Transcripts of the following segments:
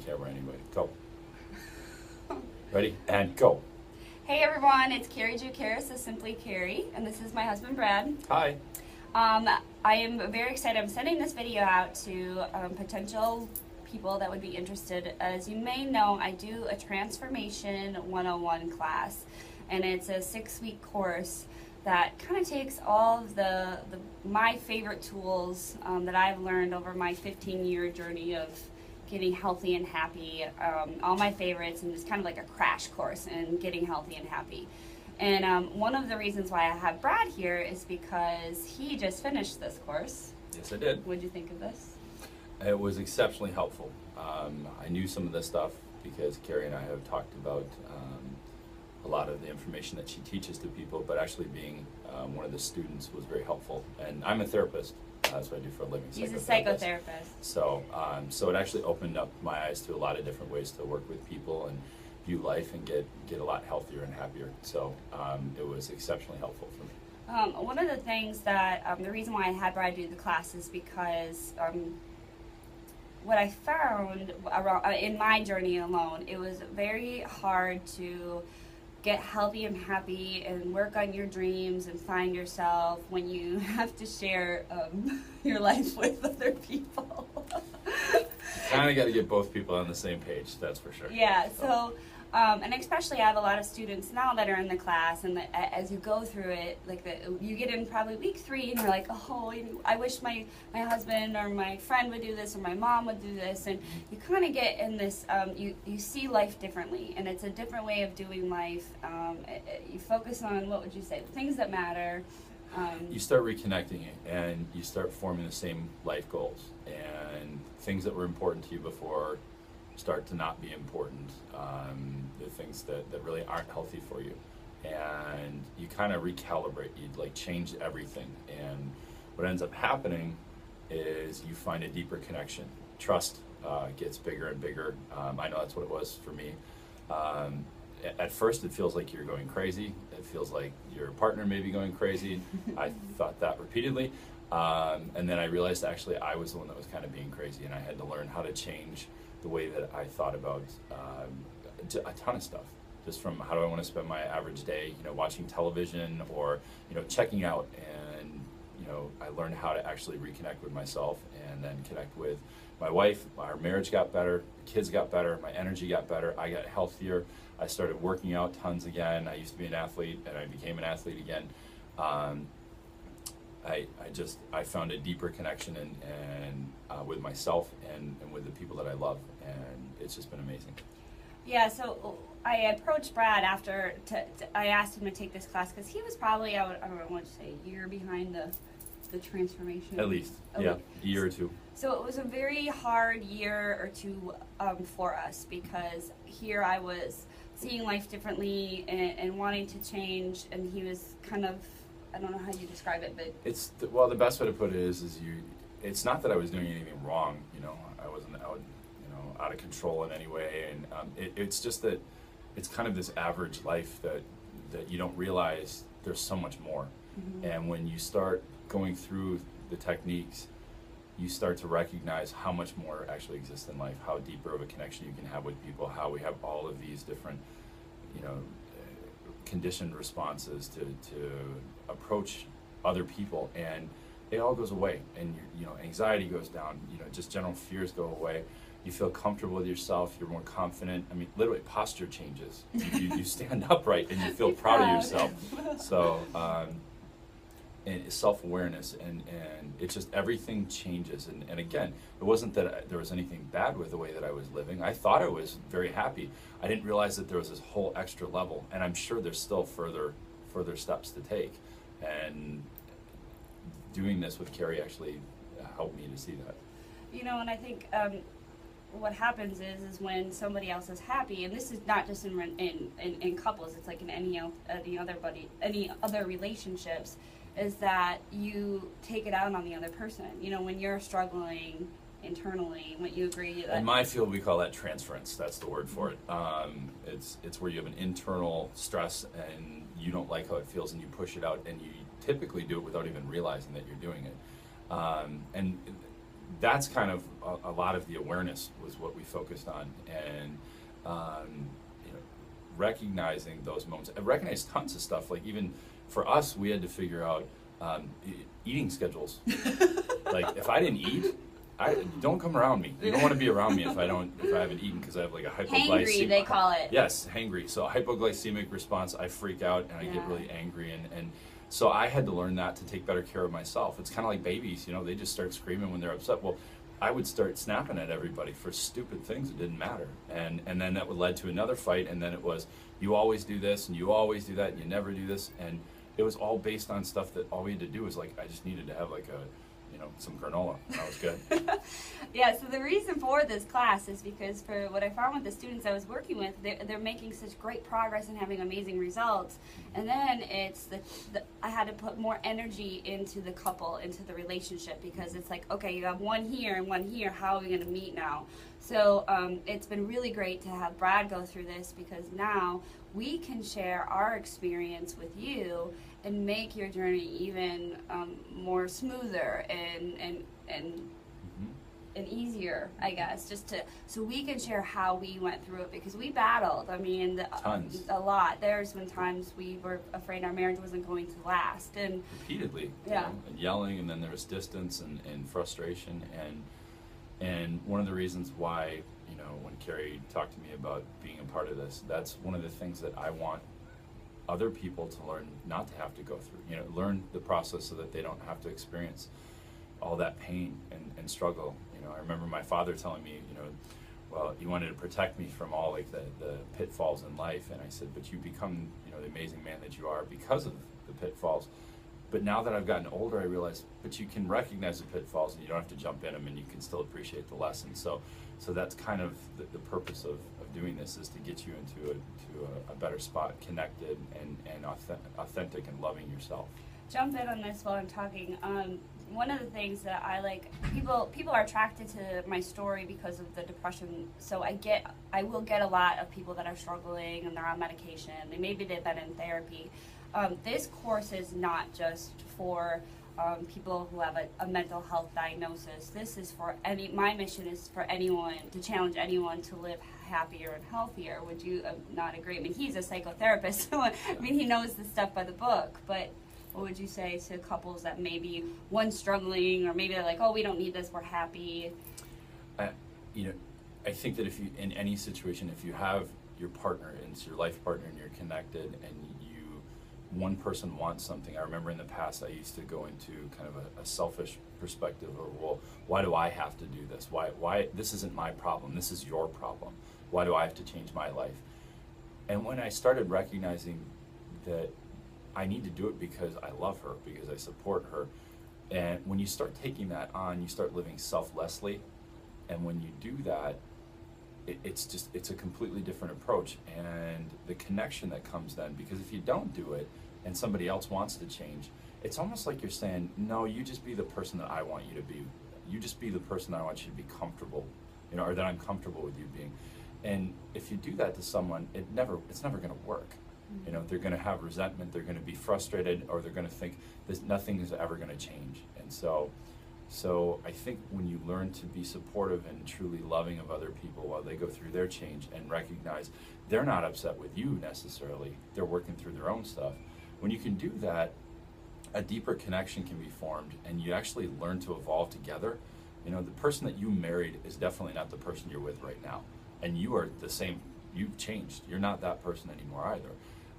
camera anyway. Go. Ready? And go. Hey everyone, it's Carrie Jukaris of Simply Carrie, and this is my husband Brad. Hi. I am very excited. I'm sending this video out to potential people that would be interested. As you may know, I do a Transformation 101 class, and it's a 6-week course that kind of takes all of my favorite tools that I've learned over my 15-year journey of getting healthy and happy, all my favorites, and it's kind of like a crash course in getting healthy and happy. And one of the reasons why I have Brad here is because he just finished this course. Yes, I did. What did you think of this? It was exceptionally helpful. I knew some of this stuff because Carrie and I have talked about a lot of the information that she teaches to people, but actually being one of the students was very helpful. And I'm a therapist. That's what I do for a living. He's a psychotherapist. So, so it actually opened up my eyes to a lot of different ways to work with people and view life and get a lot healthier and happier. So it was exceptionally helpful for me. One of the things that, the reason why I had Brad do the class is because what I found around, in my journey alone, it was very hard to get healthy and happy and work on your dreams and find yourself when you have to share your life with other people. Kind of got to get both people on the same page, that's for sure. Yeah, so and especially I have a lot of students now that are in the class, and as you go through it, you get in probably week 3 and you're like, oh, I wish my husband or my friend would do this or my mom would do this, and you kind of get in this, you see life differently, and it's a different way of doing life. You focus on, what would you say, things that matter. You start reconnecting and you start forming the same life goals, and things that were important to you before start to not be important, the things that really aren't healthy for you, and you kind of recalibrate, you like change everything, and what ends up happening is you find a deeper connection. Trust gets bigger and bigger. I know that's what it was for me. At first it feels like you're going crazy, it feels like your partner may be going crazy. I thought that repeatedly, and then I realized actually I was the one that was kind of being crazy, and I had to learn how to change the way that I thought about a ton of stuff, just from how do I want to spend my average day, watching television or, checking out, and, I learned how to actually reconnect with myself and then connect with my wife. Our marriage got better, kids got better, my energy got better, I got healthier, I started working out tons again. I used to be an athlete and I became an athlete again. I found a deeper connection and with myself and with the people that I love, and it's just been amazing. Yeah, so I approached Brad after I asked him to take this class because he was probably, I don't know what to say, a year behind the transformation. At least, yeah, a year or two. So it was a very hard year or two for us, because here I was seeing life differently and wanting to change, and he was kind of, I don't know how you describe it, but the best way to put it is it's not that I was doing anything wrong, I wasn't out of control in any way, and it's just that it's kind of this average life that you don't realize there's so much more. Mm-hmm. And when you start going through the techniques, you start to recognize how much more actually exists in life, how deeper of a connection you can have with people, how we have all of these different, conditioned responses to approach other people, and it all goes away, and anxiety goes down, just general fears go away. You feel comfortable with yourself, you're more confident. I mean, literally posture changes. You stand upright and you feel proud of yourself. So, and self-awareness, and it's just everything changes. And again, it wasn't that there was anything bad with the way that I was living. I thought I was very happy. I didn't realize that there was this whole extra level, and I'm sure there's still further steps to take. And doing this with Carrie actually helped me to see that. And I think what happens is when somebody else is happy, and this is not just in couples, it's like in any other relationships, is that you take it out on the other person. When you're struggling internally, when you agree that... In my field, we call that transference. That's the word for it. It's where you have an internal stress and you don't like how it feels, and you push it out, and you typically do it without even realizing that you're doing it. And that's kind of a lot of the awareness was what we focused on, and you know, recognizing those moments. I recognized tons of stuff. Like even for us, we had to figure out eating schedules. Like if I didn't eat, don't come around me. You don't want to be around me if I haven't eaten, because I have like a hypoglycemic. Hangry, they call it. Yes, hangry. So a hypoglycemic response, I freak out and I get really angry, and so I had to learn that to take better care of myself. It's kind of like babies, you know, they just start screaming when they're upset. Well, I would start snapping at everybody for stupid things that didn't matter, and then that would lead to another fight, and then it was, you always do this and you always do that and you never do this, and it was all based on stuff that all we had to do was like, I just needed to have like some granola. That was good. Yeah, so the reason for this class is because for what I found with the students I was working with, they're making such great progress and having amazing results. And then it's I had to put more energy into the couple, into the relationship, because it's like, okay, you have one here and one here, how are we going to meet now? So it's been really great to have Brad go through this, because now we can share our experience with you and make your journey even more smoother and easier, I guess, so we can share how we went through it, because we battled. I mean, tons. A lot. There's been times we were afraid our marriage wasn't going to last, and repeatedly, yeah, you know, and yelling, and then there was distance and frustration, and one of the reasons why, you know, when Carrie talked to me about being a part of this, that's one of the things that I want other people to learn not to have to go through. You know, learn the process so that they don't have to experience all that pain and struggle. You know, I remember my father telling me, you know, well, he wanted to protect me from all like the pitfalls in life, and I said, but you become, you know, the amazing man that you are because of the pitfalls. But now that I've gotten older, I realize, but you can recognize the pitfalls and you don't have to jump in them, and you can still appreciate the lesson. So that's kind of the purpose of doing this, is to get you into a better spot, connected and authentic and loving yourself. Jump in on this while I'm talking. One of the things that I like, people are attracted to my story because of the depression. So I will get a lot of people that are struggling and they're on medication. Maybe they've been in therapy. This course is not just for people who have a mental health diagnosis. This is for my mission is for anyone, to challenge anyone to live happier and healthier. Would you not agree? I mean, he's a psychotherapist, so I mean, he knows the stuff by the book, but what would you say to couples that maybe one's struggling, or maybe they're like, oh, we don't need this, we're happy? You know, I think that if you, in any situation, if you have your partner, and it's your life partner, and you're connected, and one person wants something. I remember in the past I used to go into kind of a selfish perspective of, well, why do I have to do this? Why this isn't my problem, this is your problem. Why do I have to change my life? And when I started recognizing that I need to do it because I love her, because I support her, and when you start taking that on, you start living selflessly, and when you do that, it's a completely different approach, and the connection that comes then, because if you don't do it and somebody else wants to change, it's almost like you're saying, no, you just be the person that I want you to be. You just be the person that I want you to be comfortable, you know, or that I'm comfortable with you being. And if you do that to someone, it's never going to work. You know, they're going to have resentment, they're going to be frustrated, or they're going to think that nothing is ever going to change. And so I think when you learn to be supportive and truly loving of other people while they go through their change, and recognize they're not upset with you necessarily, they're working through their own stuff. When you can do that, a deeper connection can be formed, and you actually learn to evolve together. You know, the person that you married is definitely not the person you're with right now. And you are the same, you've changed. You're not that person anymore either.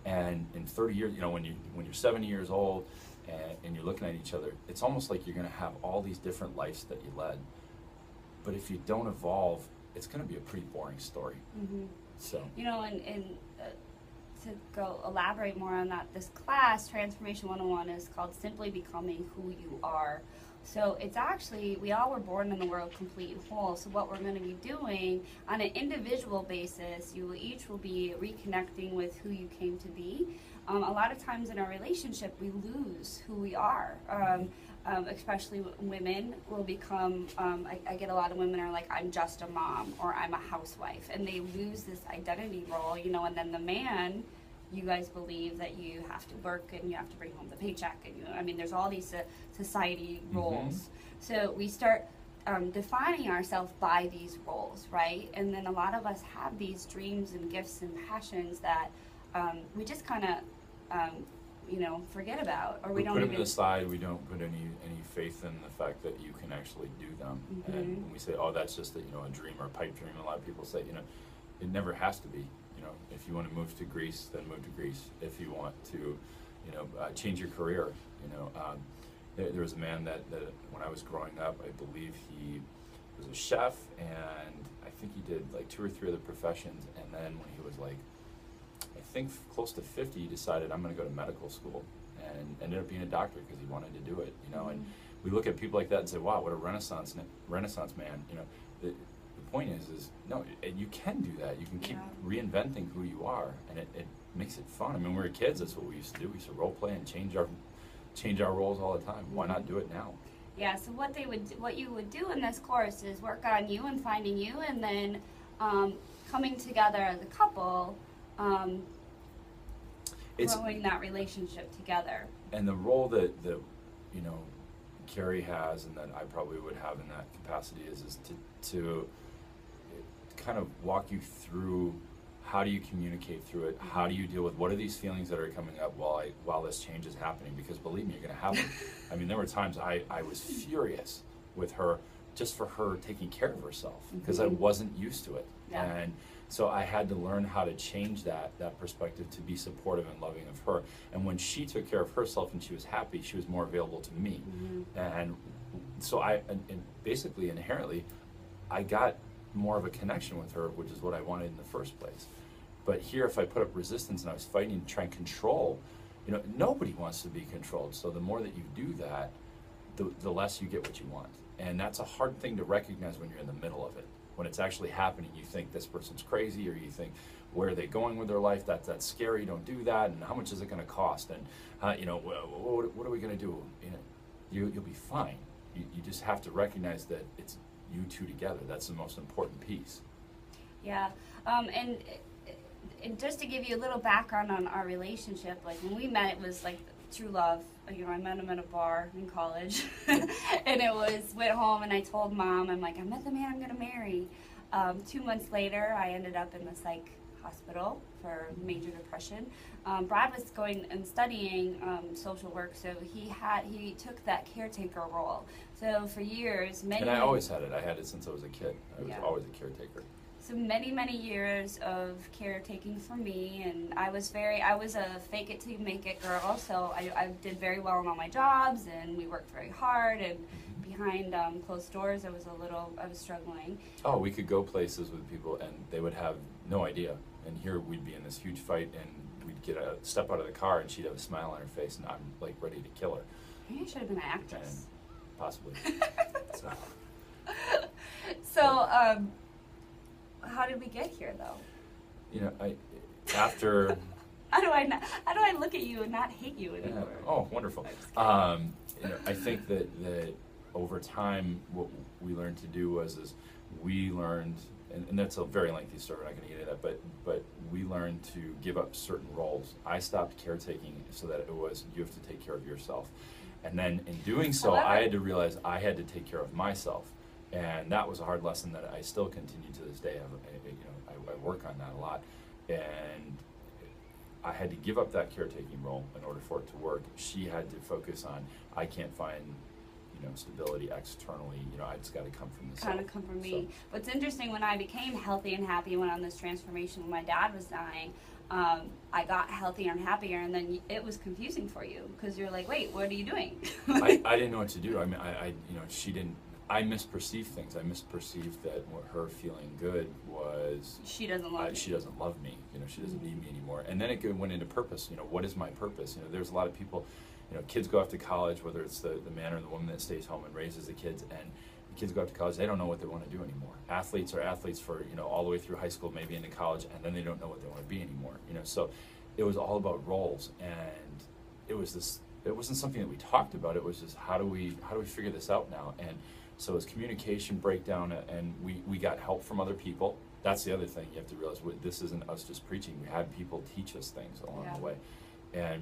And in 30 years, you know, when you're 70 years old, and you're looking at each other, it's almost like you're going to have all these different lives that you led. But if you don't evolve, it's going to be a pretty boring story. Mm-hmm. So, you know, and to go elaborate more on that, this class, Transformation 101, is called Simply Becoming Who You Are. So it's actually, we all were born in the world complete and whole. So what we're going to be doing on an individual basis, you each will be reconnecting with who you came to be. A lot of times in our relationship, we lose who we are. Especially women will become, I get a lot of women are like, I'm just a mom, or I'm a housewife, and they lose this identity role, you know, and then the man, you guys believe that you have to work and you have to bring home the paycheck, and I mean, there's all these society roles. Mm-hmm. So we start, defining ourselves by these roles, right? And then a lot of us have these dreams and gifts and passions that we just kind of, forget about, or we don't put even. them to the side. We don't put any faith in the fact that you can actually do them. Mm-hmm. And when we say, oh, that's just a dream or a pipe dream, a lot of people say, it never has to be. If you want to move to Greece, then move to Greece. If you want to, change your career, there was a man that when I was growing up, I believe he was a chef, and I think he did like 2 or 3 other professions, and then when he was like, I think close to 50, he decided, I'm going to go to medical school, and ended up being a doctor because he wanted to do it, and we look at people like that and say, wow, what a renaissance man, the point is no, you can do that. You can keep reinventing who you are, and it makes it fun. I mean, when we were kids, that's what we used to do. We used to role play and change our roles all the time. Why not do it now? Yeah, so what you would do in this course is work on you and finding you, and then coming together as a couple, growing that relationship together. And the role that Carrie has, and that I probably would have in that capacity, is to kind of walk you through how do you communicate through it, how do you deal with what are these feelings that are coming up while this change is happening, because believe me, you're going to have them. I mean, there were times I was furious with her just for her taking care of herself, because I wasn't used to it. And so I had to learn how to change that perspective to be supportive and loving of her. And when she took care of herself and she was happy, she was more available to me. And so and basically inherently, I got more of a connection with her, which is what I wanted in the first place. But here, if I put up resistance and I was fighting to try and control, nobody wants to be controlled. So the more that you do that, the less you get what you want. And that's a hard thing to recognize when you're in the middle of it. When it's actually happening, you think this person's crazy, or you think, where are they going with their life? That's scary. Don't do that. And how much is it going to cost? And what are we going to do? You'll be fine. You just have to recognize that it's you two together. That's the most important piece. Yeah, and just to give you a little background on our relationship, like when we met, it was like true love. I met him at a bar in college, and went home and I told Mom, I'm like, I met the man I'm gonna marry. 2 months later, I ended up in the psych hospital for major depression. Brad was going and studying social work, so he took that caretaker role. So for years, and I always had it. I had it since I was a kid. I was always a caretaker. So many years of caretaking for me, and I was a fake it till you make it girl. So I did very well in all my jobs, and we worked very hard. And behind closed doors, I was struggling. Oh, we could go places with people, and they would have no idea. And here we'd be in this huge fight, and we'd step out of the car, and she'd have a smile on her face, and I'm like ready to kill her. Maybe I should have been an actress. And possibly. So, how did we get here, though? After. How do I look at you and not hate you anymore? Oh, wonderful. I think that over time, what we learned to do was we learned, and that's a very lengthy story. We're not going to get into that, but we learned to give up certain roles. I stopped caretaking so that it was you have to take care of yourself, and then in doing so, I had to realize I had to take care of myself. And that was a hard lesson that I still continue to this day. I work on that a lot, and I had to give up that caretaking role in order for it to work. She had to focus on, I can't find, stability externally. I just got to come from the kind of come from me. What's interesting, when I became healthy and happy, went on this transformation when my dad was dying, I got healthier and happier, and then it was confusing for you because you're like, wait, what are you doing? I didn't know what to do. I mean, she didn't. I misperceived things. I misperceived that what her feeling good was she doesn't love me. She doesn't love me. She doesn't need me anymore. And then it went into purpose. What is my purpose? There's a lot of people. Kids go off to college, whether it's the man or the woman that stays home and raises the kids, and the kids go off to college. They don't know what they want to do anymore. Athletes are athletes for all the way through high school, maybe into college, and then they don't know what they want to be anymore. So it was all about roles, and it wasn't something that we talked about. It was just how do we figure this out now? And so it's communication breakdown, and we got help from other people. That's the other thing you have to realize. This isn't us just preaching. We had people teach us things along the way. And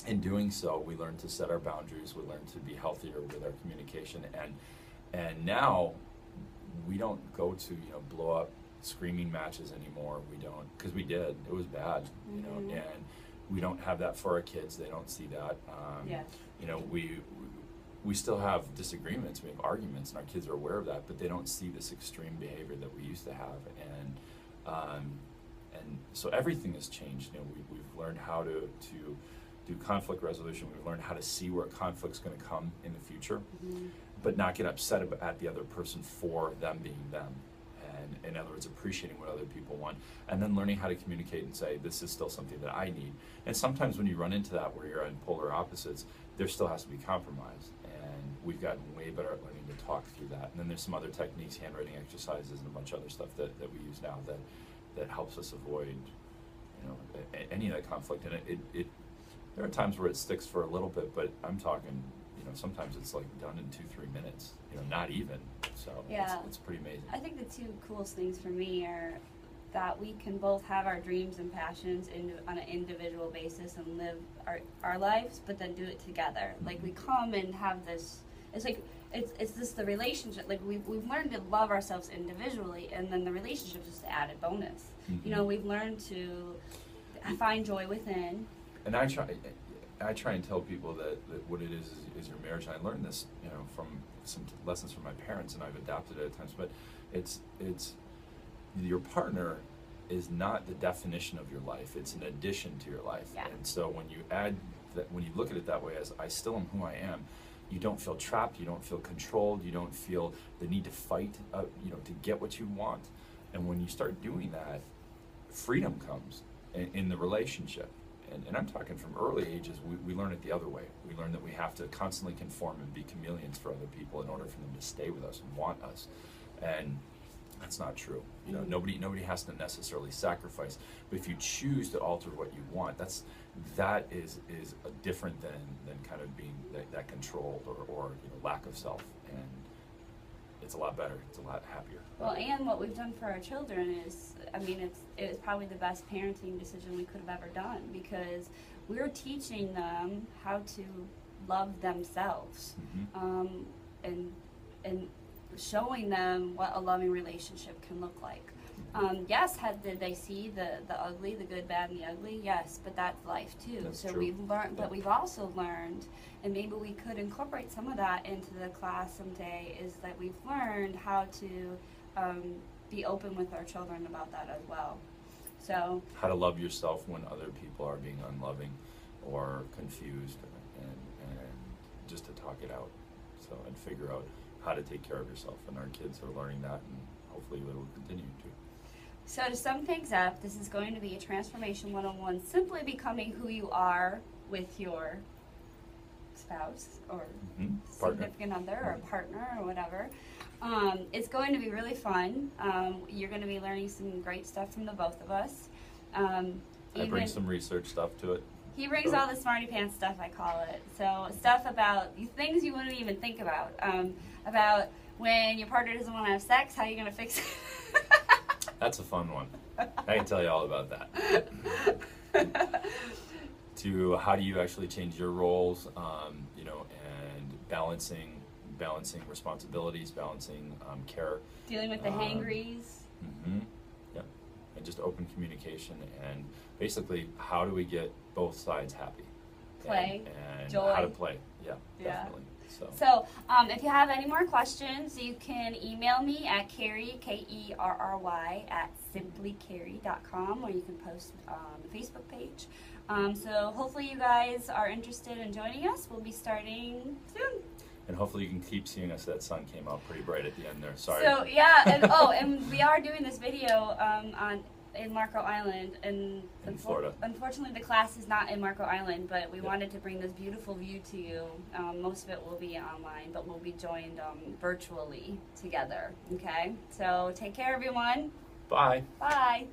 in doing so, we learned to set our boundaries. We learned to be healthier with our communication. And now we don't go to, you know, blow up screaming matches anymore. We don't, because we did. It was bad, you know, and we don't have that for our kids. They don't see that. You know, we still have disagreements, we have arguments, and our kids are aware of that, but they don't see this extreme behavior that we used to have. And so everything has changed. You know, we've learned how to do conflict resolution. We've learned how to see where conflict's going to come in the future, but not get upset at the other person for them being them. And in other words, appreciating what other people want, and then learning how to communicate and say, this is still something that I need. And sometimes when you run into that where you're on polar opposites, there still has to be compromise. And we've gotten way better at learning to talk through that. And then there's some other techniques, handwriting exercises, and a bunch of other stuff that we use now that helps us avoid, you know, any of that conflict. And it there are times where it sticks for a little bit, but I'm talking, you know, sometimes it's like done in 2-3 minutes, you know, not even. So it's pretty amazing. I think the two coolest things for me are that we can both have our dreams and passions on an individual basis and live our lives, but then do it together. Like we come and have this, it's like, it's just the relationship. Like we've learned to love ourselves individually, and then the relationship is just an added bonus. You know, we've learned to find joy within. And I try and tell people that what it is your marriage. And I learned this, you know, from some lessons from my parents, and I've adapted it at times. But it's your partner is not the definition of your life. It's an addition to your life. Yeah. And so when you add that, when you look at it that way, as I still am who I am, you don't feel trapped. You don't feel controlled. You don't feel the need to fight, you know, to get what you want. And when you start doing that, freedom comes in the relationship. And I'm talking from early ages, we learn it the other way. We learn that we have to constantly conform and be chameleons for other people in order for them to stay with us and want us. And that's not true. You know, nobody has to necessarily sacrifice. But if you choose to alter what you want, that is different than kind of being that controlled or you know, lack of self. And it's a lot better. It's a lot happier. Well, and what we've done for our children is, I mean, it's probably the best parenting decision we could have ever done, because we're teaching them how to love themselves, and showing them what a loving relationship can look like. Yes, did they see the ugly, the good, bad, and the ugly? Yes, but that's life too. That's so true. We've learned, but we've also learned, and maybe we could incorporate some of that into the class someday, is that we've learned how to be open with our children about that as well. So how to love yourself when other people are being unloving or confused, and just to talk it out, so, and figure out how to take care of yourself. And our kids are learning that, and hopefully they will continue to. So to sum things up, this is going to be a Transformation 101, simply becoming who you are with your spouse or significant other or partner or whatever. It's going to be really fun. You're going to be learning some great stuff from the both of us. I bring some research stuff to it. He brings all the smarty pants stuff, I call it. So stuff about things you wouldn't even think about. About when your partner doesn't want to have sex, how are you going to fix it? That's a fun one. I can tell you all about that. To how do you actually change your roles, you know, and balancing responsibilities, balancing care. Dealing with the hangries. Yep. And just open communication, and basically how do we get both sides happy? Play. And joy. How to play. Yeah, definitely. So if you have any more questions, you can email me at Kerry, Kerry, at simplykerry.com, or you can post on the Facebook page. So hopefully you guys are interested in joining us. We'll be starting soon. And hopefully you can keep seeing us. That sun came out pretty bright at the end there. Sorry. So yeah, and we are doing this video in Marco Island, and in Florida. Unfortunately, the class is not in Marco Island, but we wanted to bring this beautiful view to you. Most of it will be online, but we'll be joined virtually together. Okay, so take care, everyone. Bye. Bye.